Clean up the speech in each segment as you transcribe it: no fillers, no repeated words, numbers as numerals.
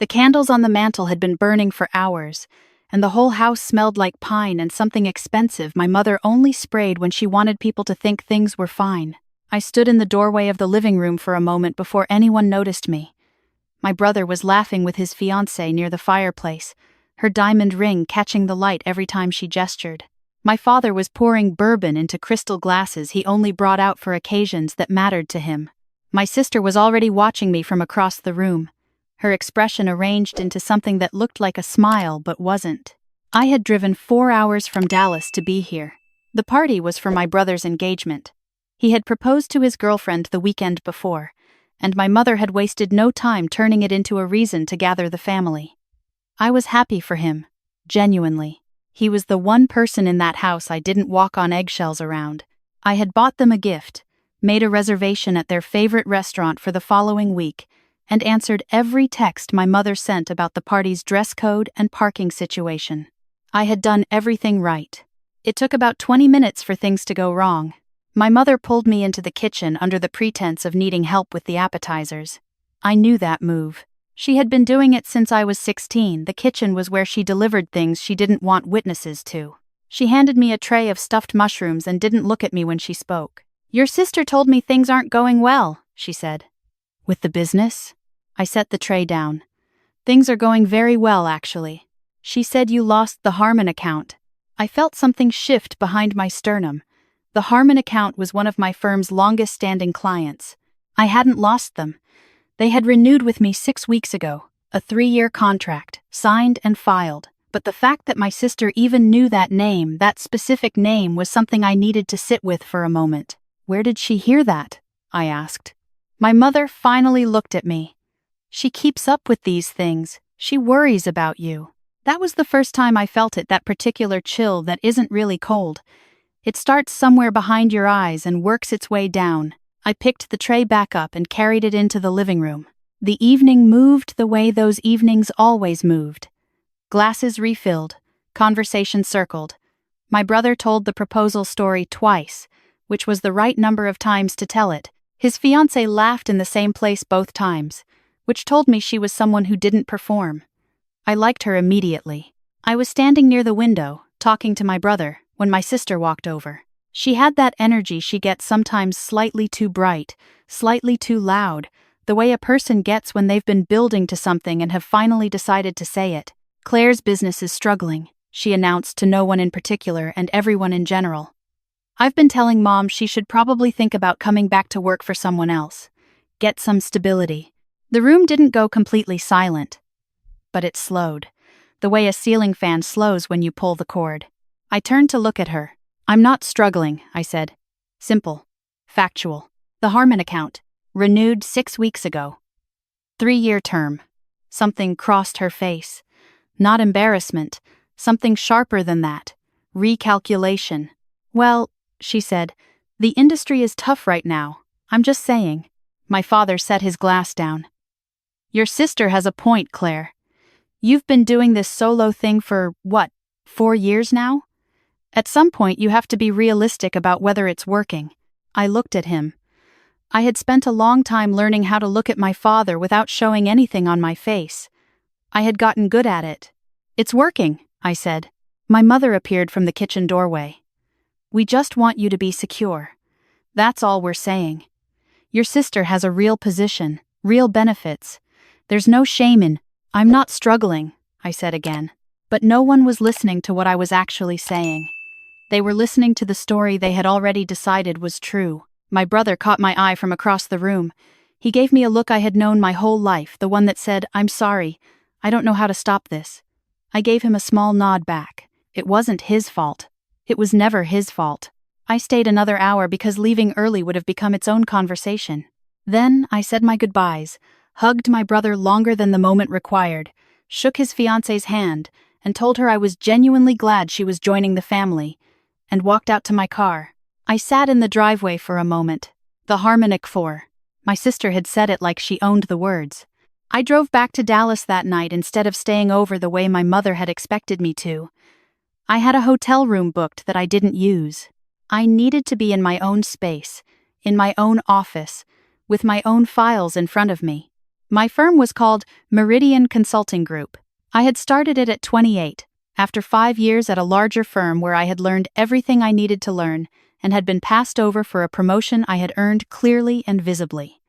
The candles on the mantel had been burning for hours, and the whole house smelled like pine and something expensive my mother only sprayed when she wanted people to think things were fine. I stood in the doorway of the living room for a moment before anyone noticed me. My brother was laughing with his fiancée near the fireplace, her diamond ring catching the light every time she gestured. My father was pouring bourbon into crystal glasses he only brought out for occasions that mattered to him. My sister was already watching me from across the room, her expression arranged into something that looked like a smile but wasn't. I had driven 4 hours from Dallas to be here. The party was for my brother's engagement. He had proposed to his girlfriend the weekend before, and my mother had wasted no time turning it into a reason to gather the family. I was happy for him, genuinely. He was the one person in that house I didn't walk on eggshells around. I had bought them a gift, made a reservation at their favorite restaurant for the following week, and answered every text my mother sent about the party's dress code and parking situation. I had done everything right. It took about 20 minutes for things to go wrong. My mother pulled me into the kitchen under the pretense of needing help with the appetizers. I knew that move. She had been doing it since I was 16. The kitchen was where she delivered things she didn't want witnesses to. She handed me a tray of stuffed mushrooms and didn't look at me when she spoke. "Your sister told me things aren't going well," she said. "With the business?" I set the tray down. "Things are going very well, actually. She said you lost the Harmon account." I felt something shift behind my sternum. The Harmon account was one of my firm's longest-standing clients. I hadn't lost them. They had renewed with me 6 weeks ago, a 3-year contract, signed and filed. But the fact that my sister even knew that name, that specific name, was something I needed to sit with for a moment. "Where did she hear that?" I asked. My mother finally looked at me. "She keeps up with these things. She worries about you." That was the first time I felt it, that particular chill that isn't really cold. It starts somewhere behind your eyes and works its way down. I picked the tray back up and carried it into the living room. The evening moved the way those evenings always moved. Glasses refilled, conversation circled. My brother told the proposal story twice, which was the right number of times to tell it. His fiancée laughed in the same place both times, which told me she was someone who didn't perform. I liked her immediately. I was standing near the window, talking to my brother, when my sister walked over. She had that energy she gets sometimes, slightly too bright, slightly too loud, the way a person gets when they've been building to something and have finally decided to say it. "Claire's business is struggling," she announced to no one in particular and everyone in general. "I've been telling Mom she should probably think about coming back to work for someone else. Get some stability." The room didn't go completely silent, but it slowed, the way a ceiling fan slows when you pull the cord. I turned to look at her. "I'm not struggling," I said. "Simple. Factual. The Harmon account. Renewed 6 weeks ago. 3-year term." Something crossed her face. Not embarrassment. Something sharper than that. Recalculation. "Well," she said, "the industry is tough right now. I'm just saying." My father set his glass down. "Your sister has a point, Claire. You've been doing this solo thing for, 4 years now? At some point you have to be realistic about whether it's working." I looked at him. I had spent a long time learning how to look at my father without showing anything on my face. I had gotten good at it. "It's working," I said. My mother appeared from the kitchen doorway. "We just want you to be secure. That's all we're saying. Your sister has a real position, real benefits. There's no shame in—" "I'm not struggling," I said again. But no one was listening to what I was actually saying. They were listening to the story they had already decided was true. My brother caught my eye from across the room. He gave me a look I had known my whole life, the one that said, "I'm sorry, I don't know how to stop this." I gave him a small nod back. It wasn't his fault. It was never his fault. I stayed another hour because leaving early would have become its own conversation. Then I said my goodbyes, hugged my brother longer than the moment required, shook his fiancée's hand, and told her I was genuinely glad she was joining the family, and walked out to my car. I sat in the driveway for a moment. The Harmonic 4. My sister had said it like she owned the words. I drove back to Dallas that night instead of staying over the way my mother had expected me to. I had a hotel room booked that I didn't use. I needed to be in my own space, in my own office, with my own files in front of me. My firm was called Meridian Consulting Group. I had started it at 28, after 5 years at a larger firm where I had learned everything I needed to learn and had been passed over for a promotion I had earned clearly and visibly.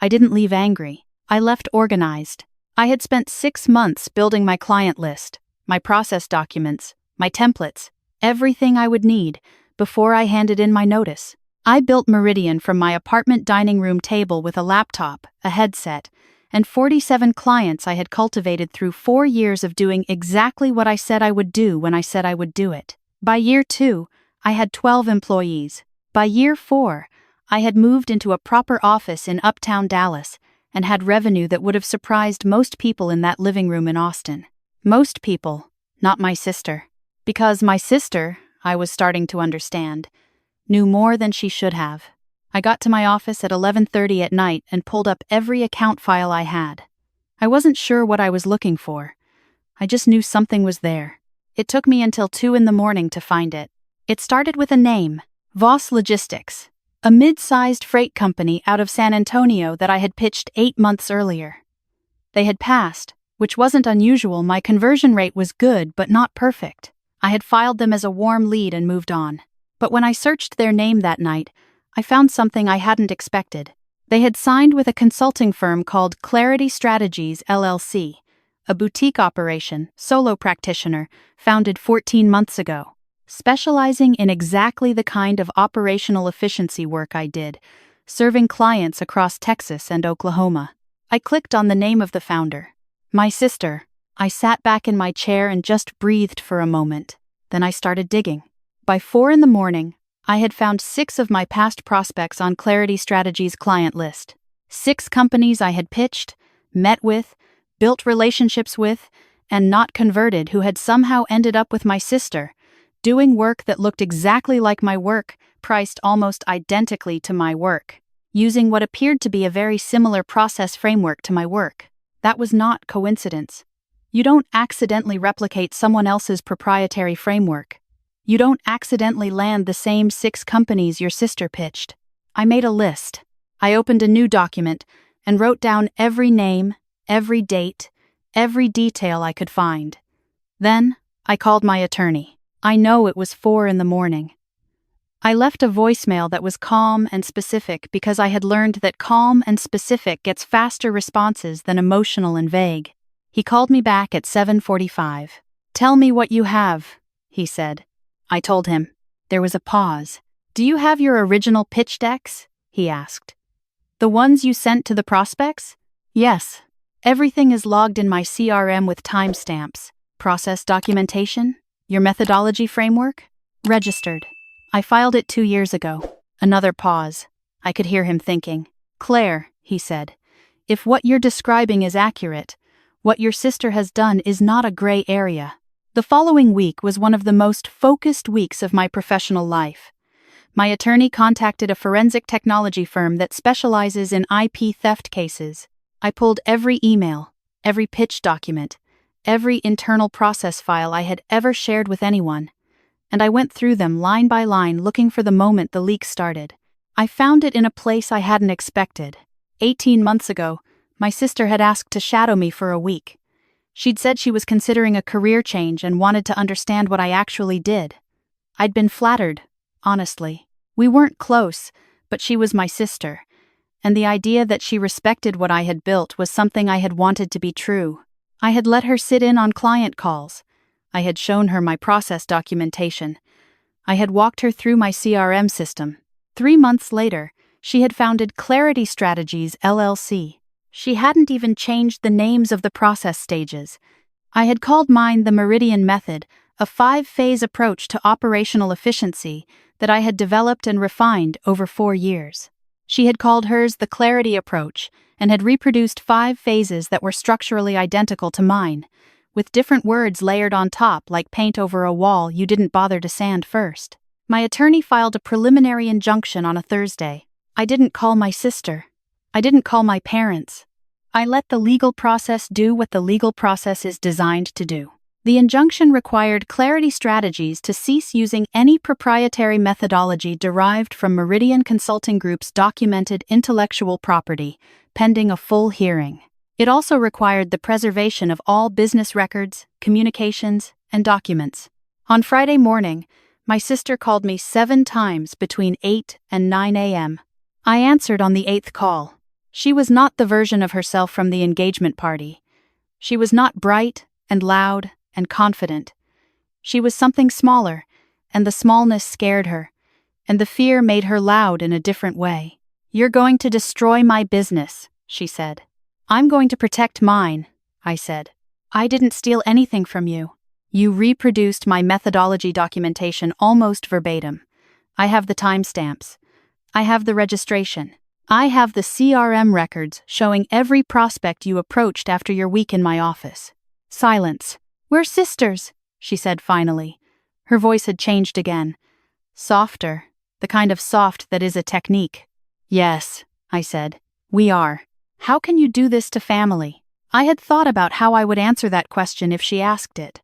I didn't leave angry. I left organized. I had spent 6 months building my client list, my process documents, my templates, everything I would need before I handed in my notice. I built Meridian from my apartment dining room table with a laptop, a headset, and 47 clients I had cultivated through 4 years of doing exactly what I said I would do when I said I would do it. By year 2, I had 12 employees. By year 4, I had moved into a proper office in uptown Dallas and had revenue that would have surprised most people in that living room in Austin. Most people, not my sister. Because my sister, I was starting to understand, knew more than she should have. I got to my office at 11:30 at night and pulled up every account file I had. I wasn't sure what I was looking for. I just knew something was there. It took me until 2 in the morning to find it. It started with a name, Voss Logistics, a mid-sized freight company out of San Antonio that I had pitched 8 months earlier. They had passed, which wasn't unusual. My conversion rate was good but not perfect. I had filed them as a warm lead and moved on. But when I searched their name that night, I found something I hadn't expected. They had signed with a consulting firm called Clarity Strategies, LLC, a boutique operation, solo practitioner, founded 14 months ago, specializing in exactly the kind of operational efficiency work I did, serving clients across Texas and Oklahoma. I clicked on the name of the founder, my sister. I sat back in my chair and just breathed for a moment. Then I started digging. By 4 in the morning, I had found 6 of my past prospects on Clarity Strategies' client list. 6 companies I had pitched, met with, built relationships with, and not converted who had somehow ended up with my sister, doing work that looked exactly like my work, priced almost identically to my work, using what appeared to be a very similar process framework to my work. That was not coincidence. You don't accidentally replicate someone else's proprietary framework. You don't accidentally land the same 6 companies your sister pitched. I made a list. I opened a new document and wrote down every name, every date, every detail I could find. Then, I called my attorney. I know it was 4 in the morning. I left a voicemail that was calm and specific because I had learned that calm and specific gets faster responses than emotional and vague. He called me back at 7:45. "Tell me what you have," he said. I told him. There was a pause. "Do you have your original pitch decks?" he asked. "The ones you sent to the prospects?" "Yes. Everything is logged in my CRM with timestamps. Process documentation? Your methodology framework?" "Registered. I filed it 2 years ago." Another pause. I could hear him thinking. "Claire," he said, "if what you're describing is accurate, what your sister has done is not a gray area." The following week was one of the most focused weeks of my professional life. My attorney contacted a forensic technology firm that specializes in IP theft cases. I pulled every email, every pitch document, every internal process file I had ever shared with anyone, and I went through them line by line looking for the moment the leak started. I found it in a place I hadn't expected. 18 months ago, my sister had asked to shadow me for a week. She'd said she was considering a career change and wanted to understand what I actually did. I'd been flattered, honestly. We weren't close, but she was my sister, and the idea that she respected what I had built was something I had wanted to be true. I had let her sit in on client calls. I had shown her my process documentation. I had walked her through my CRM system. 3 months later, she had founded Clarity Strategies, LLC. She hadn't even changed the names of the process stages. I had called mine the Meridian Method, a 5-phase approach to operational efficiency that I had developed and refined over 4 years. She had called hers the Clarity Approach and had reproduced 5 phases that were structurally identical to mine, with different words layered on top like paint over a wall you didn't bother to sand first. My attorney filed a preliminary injunction on a Thursday. I didn't call my sister. I didn't call my parents. I let the legal process do what the legal process is designed to do. The injunction required Clarity Strategies to cease using any proprietary methodology derived from Meridian Consulting Group's documented intellectual property, pending a full hearing. It also required the preservation of all business records, communications, and documents. On Friday morning, my sister called me 7 times between 8 and 9 a.m. I answered on the 8th call. She was not the version of herself from the engagement party. She was not bright and loud and confident. She was something smaller, and the smallness scared her, and the fear made her loud in a different way. "You're going to destroy my business," she said. "I'm going to protect mine," I said. "I didn't steal anything from you. You reproduced my methodology documentation almost verbatim. I have the timestamps. I have the registration. I have the CRM records showing every prospect you approached after your week in my office." Silence. "We're sisters," she said finally. Her voice had changed again. Softer, the kind of soft that is a technique. "Yes," I said, "we are. How can you do this to family?" I had thought about how I would answer that question if she asked it.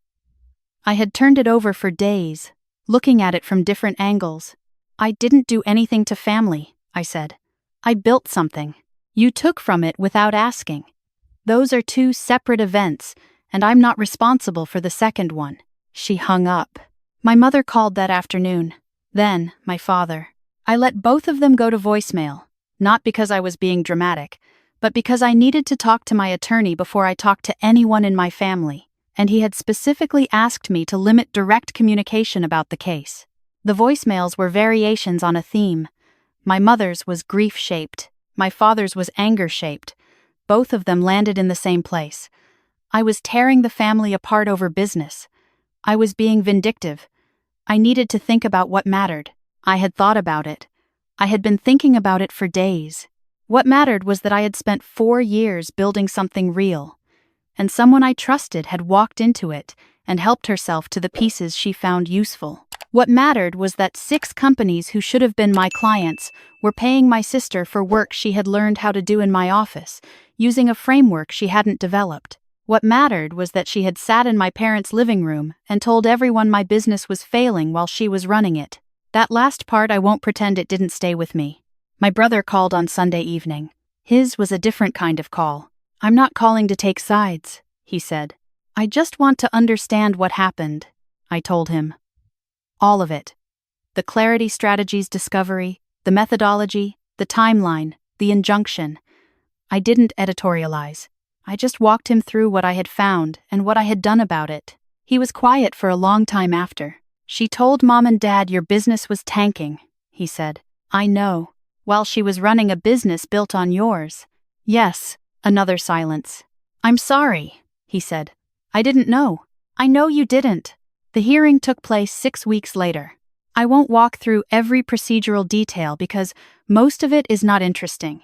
I had turned it over for days, looking at it from different angles. "I didn't do anything to family," I said. "I built something. You took from it without asking. Those are 2 separate events, and I'm not responsible for the second one." She hung up. My mother called that afternoon. Then, my father. I let both of them go to voicemail, not because I was being dramatic, but because I needed to talk to my attorney before I talked to anyone in my family, and he had specifically asked me to limit direct communication about the case. The voicemails were variations on a theme. My mother's was grief-shaped. My father's was anger-shaped. Both of them landed in the same place. I was tearing the family apart over business. I was being vindictive. I needed to think about what mattered. I had thought about it. I had been thinking about it for days. What mattered was that I had spent 4 years building something real, and someone I trusted had walked into it and helped herself to the pieces she found useful. What mattered was that 6 companies who should have been my clients were paying my sister for work she had learned how to do in my office, using a framework she hadn't developed. What mattered was that she had sat in my parents' living room and told everyone my business was failing while she was running it. That last part I won't pretend it didn't stay with me. My brother called on Sunday evening. His was a different kind of call. "I'm not calling to take sides," he said. "I just want to understand what happened," I told him. All of it. The clarity strategies discovery, the methodology, the timeline, the injunction. I didn't editorialize. I just walked him through what I had found and what I had done about it. He was quiet for a long time after. "She told Mom and Dad your business was tanking," he said. "I know. While she was running a business built on yours." "Yes." Another silence. "I'm sorry," he said. "I didn't know." "I know you didn't." The hearing took place 6 weeks later. I won't walk through every procedural detail because most of it is not interesting.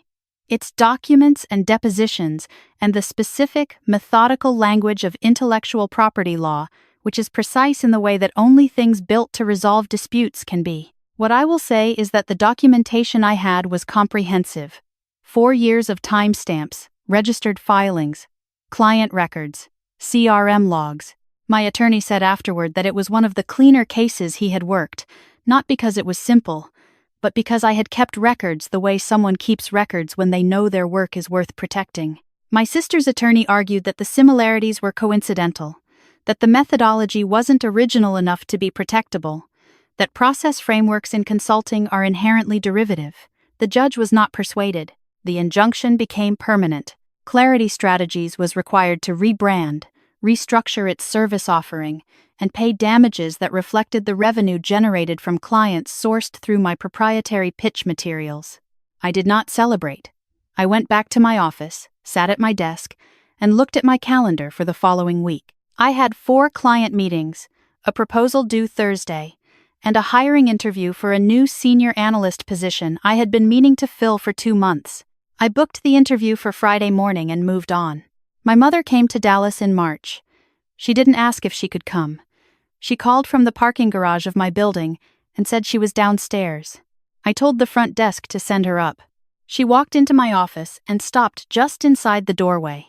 It's documents and depositions and the specific, methodical language of intellectual property law, which is precise in the way that only things built to resolve disputes can be. What I will say is that the documentation I had was comprehensive. 4 years of timestamps, registered filings, client records, CRM logs. My attorney said afterward that it was one of the cleaner cases he had worked, not because it was simple, but because I had kept records the way someone keeps records when they know their work is worth protecting. My sister's attorney argued that the similarities were coincidental, that the methodology wasn't original enough to be protectable, that process frameworks in consulting are inherently derivative. The judge was not persuaded. The injunction became permanent. Clarity Strategies was required to rebrand, restructure its service offering, and pay damages that reflected the revenue generated from clients sourced through my proprietary pitch materials. I did not celebrate. I went back to my office, sat at my desk, and looked at my calendar for the following week. I had 4 client meetings, a proposal due Thursday, and a hiring interview for a new senior analyst position I had been meaning to fill for 2 months. I booked the interview for Friday morning and moved on. My mother came to Dallas in March. She didn't ask if she could come. She called from the parking garage of my building and said she was downstairs. I told the front desk to send her up. She walked into my office and stopped just inside the doorway.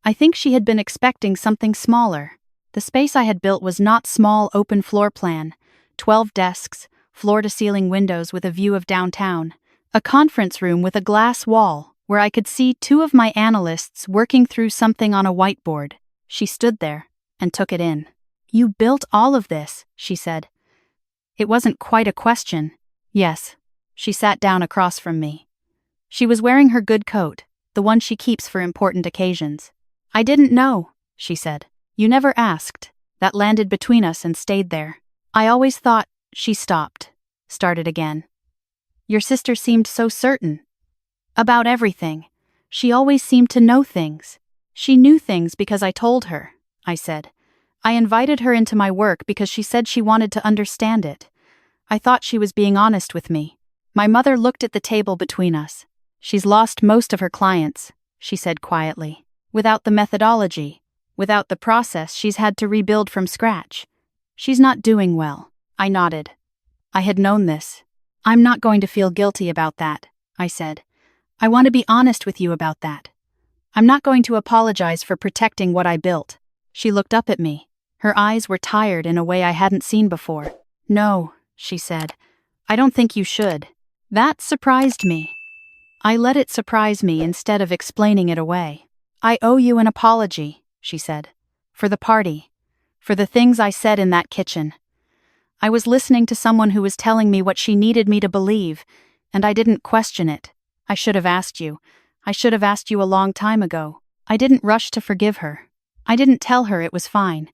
I think she had been expecting something smaller. The space I had built was not small open floor plan, 12 desks, floor-to-ceiling windows with a view of downtown, a conference room with a glass wall where I could see two of my analysts working through something on a whiteboard. She stood there and took it in. "You built all of this," she said. It wasn't quite a question. "Yes." She sat down across from me. She was wearing her good coat, the one she keeps for important occasions. "I didn't know," she said. "You never asked." That landed between us and stayed there. "I always thought—" She stopped, started again. "Your sister seemed so certain. About everything. She always seemed to know things." "She knew things because I told her," I said. "I invited her into my work because she said she wanted to understand it. I thought she was being honest with me." My mother looked at the table between us. "She's lost most of her clients," she said quietly. "Without the methodology, without the process she's had to rebuild from scratch. She's not doing well." I nodded. I had known this. "I'm not going to feel guilty about that," I said. "I want to be honest with you about that. I'm not going to apologize for protecting what I built." She looked up at me. Her eyes were tired in a way I hadn't seen before. "No," she said. "I don't think you should." That surprised me. I let it surprise me instead of explaining it away. "I owe you an apology," she said. "For the party. For the things I said in that kitchen. I was listening to someone who was telling me what she needed me to believe, and I didn't question it. I should have asked you. I should have asked you a long time ago. I didn't rush to forgive her. I didn't tell her it was fine.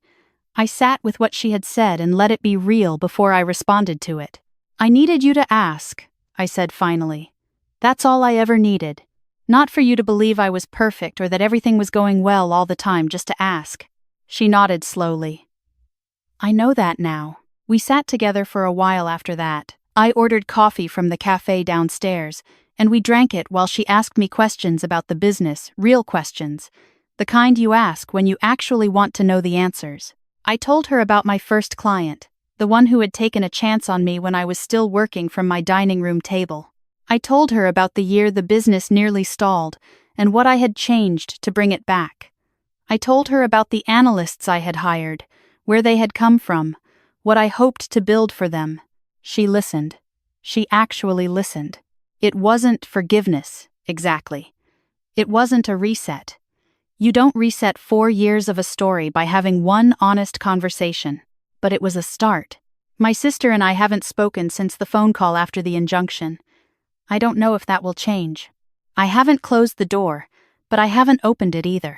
I sat with what she had said and let it be real before I responded to it. I needed you to ask," I said finally. "That's all I ever needed. Not for you to believe I was perfect or that everything was going well all the time, just to ask." She nodded slowly. "I know that now." We sat together for a while after that. I ordered coffee from the cafe downstairs, and we drank it while she asked me questions about the business, real questions, the kind you ask when you actually want to know the answers. I told her about my first client, the one who had taken a chance on me when I was still working from my dining room table. I told her about the year the business nearly stalled and what I had changed to bring it back. I told her about the analysts I had hired, where they had come from, what I hoped to build for them. She listened. She actually listened. It wasn't forgiveness, exactly. It wasn't a reset. You don't reset 4 years of a story by having one honest conversation. But it was a start. My sister and I haven't spoken since the phone call after the injunction. I don't know if that will change. I haven't closed the door, but I haven't opened it either.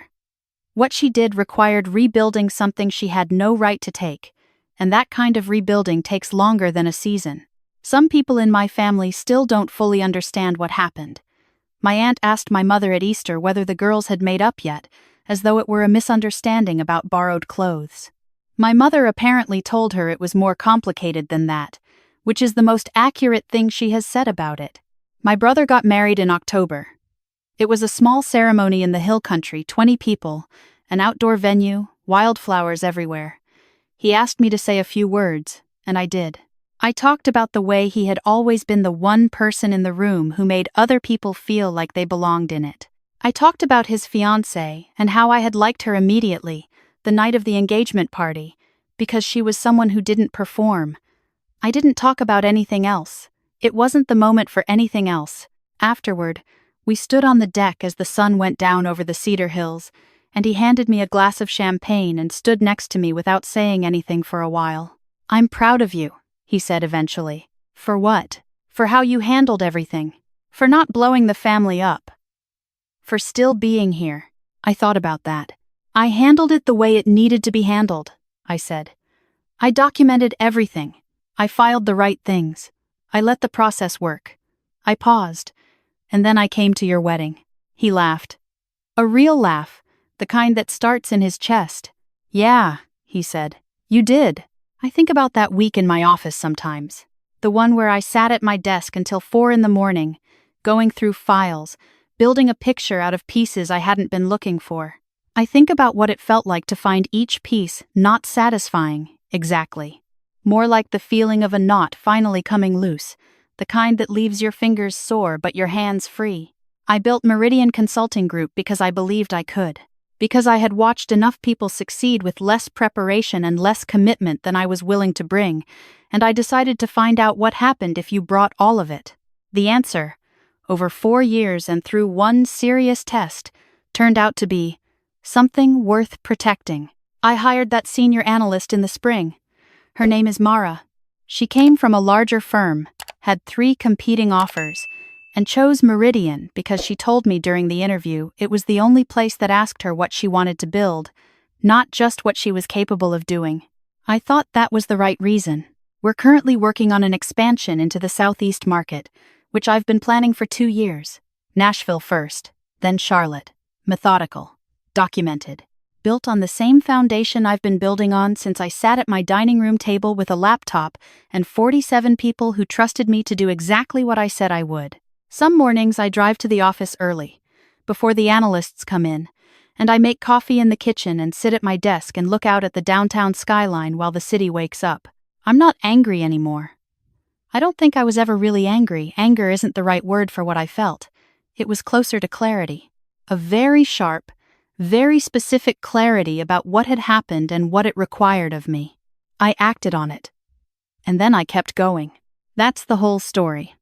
What she did required rebuilding something she had no right to take, and that kind of rebuilding takes longer than a season. Some people in my family still don't fully understand what happened. My aunt asked my mother at Easter whether the girls had made up yet, as though it were a misunderstanding about borrowed clothes. My mother apparently told her it was more complicated than that, which is the most accurate thing she has said about it. My brother got married in October. It was a small ceremony in the hill country, 20 people, an outdoor venue, wildflowers everywhere. He asked me to say a few words, and I did. I talked about the way he had always been the one person in the room who made other people feel like they belonged in it. I talked about his fiancée and how I had liked her immediately, the night of the engagement party, because she was someone who didn't perform. I didn't talk about anything else. It wasn't the moment for anything else. Afterward, we stood on the deck as the sun went down over the cedar hills, and he handed me a glass of champagne and stood next to me without saying anything for a while. "I'm proud of you," he said eventually. "For what? For how you handled everything. For not blowing the family up. For still being here." I thought about that. "I handled it the way it needed to be handled," I said. "I documented everything. I filed the right things. I let the process work. I paused. And then I came to your wedding." He laughed. A real laugh, the kind that starts in his chest. "Yeah," he said. "You did." I think about that week in my office sometimes. The one where I sat at my desk until 4 a.m, going through files, building a picture out of pieces I hadn't been looking for. I think about what it felt like to find each piece not satisfying, exactly. More like the feeling of a knot finally coming loose, the kind that leaves your fingers sore but your hands free. I built Meridian Consulting Group because I believed I could. Because I had watched enough people succeed with less preparation and less commitment than I was willing to bring, and I decided to find out what happened if you brought all of it. The answer: over 4 years and through one serious test, turned out to be something worth protecting. I hired that senior analyst in the spring. Her name is Mara. She came from a larger firm, had 3 competing offers, and chose Meridian because she told me during the interview it was the only place that asked her what she wanted to build, not just what she was capable of doing. I thought that was the right reason. We're currently working on an expansion into the Southeast market, which I've been planning for 2 years. Nashville first, then Charlotte. Methodical. Documented. Built on the same foundation I've been building on since I sat at my dining room table with a laptop and 47 people who trusted me to do exactly what I said I would. Some mornings I drive to the office early, before the analysts come in, and I make coffee in the kitchen and sit at my desk and look out at the downtown skyline while the city wakes up. I'm not angry anymore. I don't think I was ever really angry. Anger isn't the right word for what I felt. It was closer to clarity. A very sharp, very specific clarity about what had happened and what it required of me. I acted on it. And then I kept going. That's the whole story.